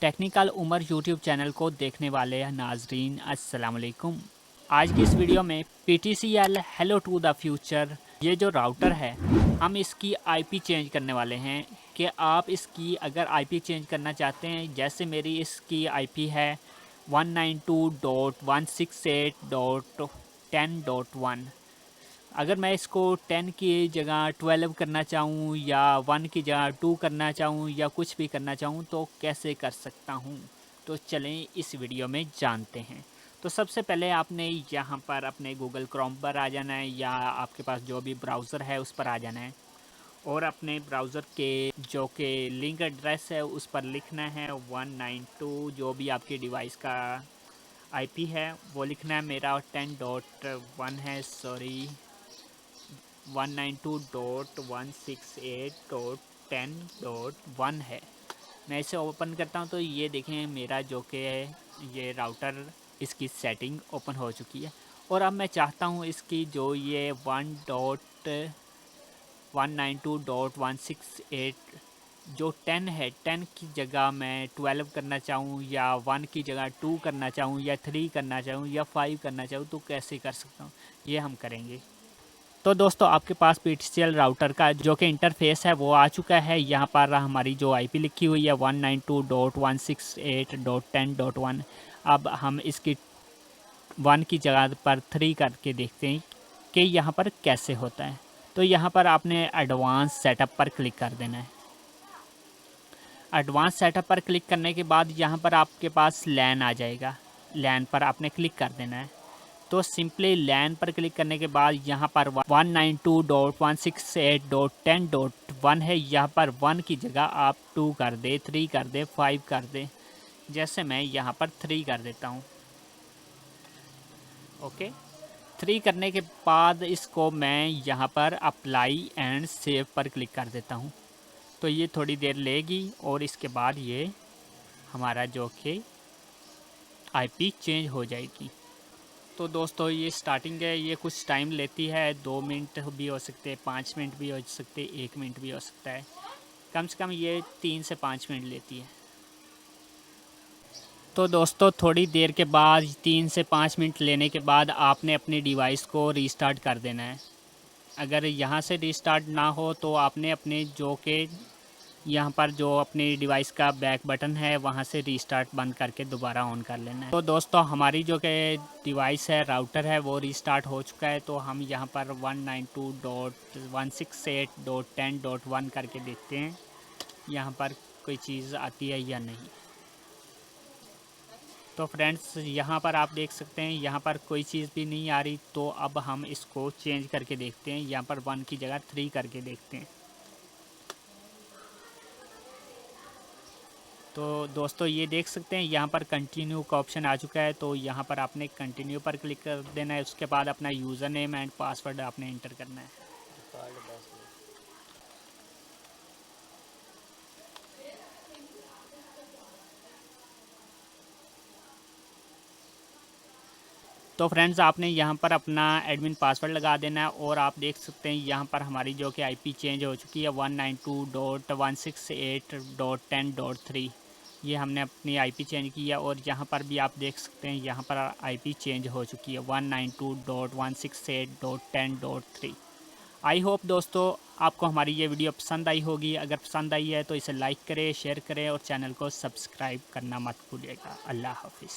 Technical Umar YouTube channel को देखने वाले नाजरीन अस्सलाम वालेकुम। आज की इस वीडियो में PTCL hello to the future ये जो राउटर है हम इसकी आईपी चेंज करने वाले हैं कि आप इसकी अगर आईपी चेंज करना चाहते हैं, जैसे मेरी इसकी आईपी है 192.168.10.1। अगर मैं इसको 10 की जगह 12 करना चाहूँ या 1 की जगह 2 करना चाहूँ या कुछ भी करना चाहूँ तो कैसे कर सकता हूँ, तो चलें इस वीडियो में जानते हैं। तो सबसे पहले आपने यहाँ पर अपने गूगल क्रोम पर आ जाना है या आपके पास जो भी ब्राउज़र है उस पर आ जाना है और अपने ब्राउज़र के जो कि लिंक एड्रेस है उस पर लिखना है 192 जो भी आपकी डिवाइस का आईपी है वो लिखना है। मेरा 10.1 है, सॉरी 192.168.10.1 है। मैं इसे ओपन करता हूँ तो ये देखें मेरा जो कि ये राउटर इसकी सेटिंग ओपन हो चुकी है। और अब मैं चाहता हूँ इसकी जो ये 1.192.168 जो 10 है, 10 की जगह मैं 12 करना चाहूँ या 1 की जगह 2 करना चाहूँ या 3 करना चाहूँ या 5 करना चाहूँ तो कैसे कर सकता हूँ, ये हम करेंगे। तो दोस्तों आपके पास PTCL राउटर का जो कि इंटरफेस है वो आ चुका है। यहाँ पर हमारी जो आईपी लिखी हुई है 192.168.10.1। अब हम इसकी 1 की जगह पर 3 करके देखते हैं कि यहाँ पर कैसे होता है। तो यहाँ पर आपने एडवांस सेटअप पर क्लिक कर देना है। एडवांस सेटअप पर क्लिक करने के बाद यहाँ पर आपके पास लैन आ जाएगा, लैन पर आपने क्लिक कर देना है। तो सिंपली लैन पर क्लिक करने के बाद यहाँ पर 192.168.10.1 है। यहाँ पर 1 की जगह आप 2 कर दे, 3 कर दे, 5 कर दे। जैसे मैं यहाँ पर 3 कर देता हूँ। ओके, 3 करने के बाद इसको मैं यहाँ पर अप्लाई एंड सेव पर क्लिक कर देता हूँ। तो ये थोड़ी देर लेगी और इसके बाद ये हमारा जो कि आईपी चेंज हो जाएगी। तो दोस्तों ये स्टार्टिंग है, ये कुछ टाइम लेती है, 2 मिनट भी हो सकते हैं, 5 मिनट भी हो सकते हैं, 1 मिनट भी हो सकता है। कम से कम ये 3 से 5 मिनट लेती है। तो दोस्तों थोड़ी देर के बाद 3 से 5 मिनट लेने के बाद आपने अपनी डिवाइस को रीस्टार्ट कर देना है। अगर यहाँ से रीस्टार्ट ना हो तो आपने अपने जो कि यहाँ पर जो अपनी डिवाइस का बैक बटन है वहाँ से रीस्टार्ट बंद करके दोबारा ऑन कर लेना है। तो दोस्तों हमारी जो कि डिवाइस है, राउटर है, वो रीस्टार्ट हो चुका है। तो हम यहाँ पर 192.168.10.1 करके देखते हैं यहाँ पर कोई चीज़ आती है या नहीं। तो फ्रेंड्स यहाँ पर आप देख सकते हैं यहाँ पर कोई चीज़ भी नहीं आ रही। तो अब हम इसको चेंज करके देखते हैं, यहाँ पर 1 की जगह 3 करके देखते हैं। तो दोस्तों ये देख सकते हैं यहाँ पर कंटिन्यू का ऑप्शन आ चुका है। तो यहाँ पर आपने कंटिन्यू पर क्लिक कर देना है। उसके बाद अपना यूज़र नेम एंड पासवर्ड आपने इंटर करना है। तो फ्रेंड्स आपने यहाँ पर अपना एडमिन पासवर्ड लगा देना है और आप देख सकते हैं यहाँ पर हमारी जो कि आईपी चेंज हो चुकी है 192.168.10.3। ये हमने अपनी आईपी चेंज की है और यहाँ पर भी आप देख सकते हैं यहाँ पर आईपी चेंज हो चुकी है 192.168.10.3। आई होप दोस्तों आपको हमारी ये वीडियो पसंद आई होगी। अगर पसंद आई है तो इसे लाइक करें, शेयर करें और चैनल को सब्सक्राइब करना मत भूलिएगा। अल्लाह हाफिज़।